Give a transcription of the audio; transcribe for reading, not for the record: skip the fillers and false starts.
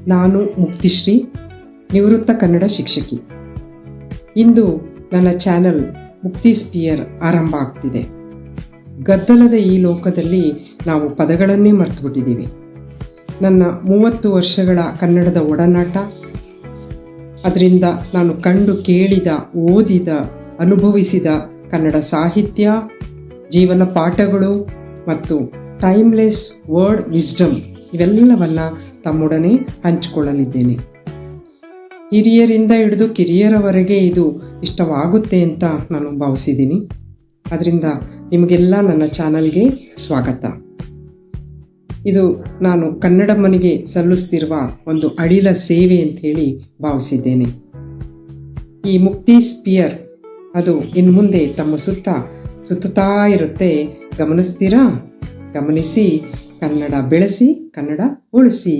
ನಾನು ಮುಕ್ತಿಶ್ರೀ, ನಿವೃತ್ತ ಕನ್ನಡ ಶಿಕ್ಷಕಿ. ಇಂದು ನನ್ನ ಚಾನೆಲ್ ಮುಕ್ತಿ ಸ್ಪಿಯರ್ ಆರಂಭ ಆಗ್ತಿದೆ. ಗದ್ದಲದ ಈ ಲೋಕದಲ್ಲಿ ನಾವು ಪದಗಳನ್ನೇ ಮರ್ತುಬಿಟ್ಟಿದ್ದೀವಿ. ನನ್ನ 30 ವರ್ಷಗಳ ಕನ್ನಡದ ಒಡನಾಟ, ಅದರಿಂದ ನಾನು ಕಂಡು ಕೇಳಿದ, ಓದಿದ, ಅನುಭವಿಸಿದ ಕನ್ನಡ ಸಾಹಿತ್ಯ, ಜೀವನ ಪಾಠಗಳು ಮತ್ತು ಟೈಮ್ಲೆಸ್ ವರ್ಡ್ ವಿಸ್ಡಮ್ ಇವೆಲ್ಲವನ್ನು ತಮ್ಮೊಡನೆ ಹಂಚಿಕೊಳ್ಳಲಿದ್ದೇನೆ. ಹಿರಿಯರಿಂದ ಹಿಡಿದು ಕಿರಿಯರವರೆಗೆ ಇದು ಇಷ್ಟವಾಗುತ್ತೆ ಅಂತ ನಾನು ಭಾವಿಸಿದ್ದೀನಿ. ಅದರಿಂದ ನಿಮಗೆಲ್ಲ ನನ್ನ ಚಾನಲ್ಗೆ ಸ್ವಾಗತ. ಇದು ನಾನು ಕನ್ನಡಮ್ಮನಿಗೆ ಸಲ್ಲಿಸ್ತಿರುವ ಒಂದು ಅಡಿಲ ಸೇವೆ ಅಂತ ಹೇಳಿ ಭಾವಿಸಿದ್ದೇನೆ. ಈ ಮುಕ್ತಿ ಸ್ಪಿಯರ್ ಅದು ಇನ್ನು ಮುಂದೆ ತಮ್ಮ ಸುತ್ತಾ ಇರುತ್ತೆ. ಗಮನಿಸ್ತೀರಾ? ಗಮನಿಸಿ, ಕನ್ನಡ ಬೆಳೆಸಿ, ಕನ್ನಡ ಉಳಿಸಿ.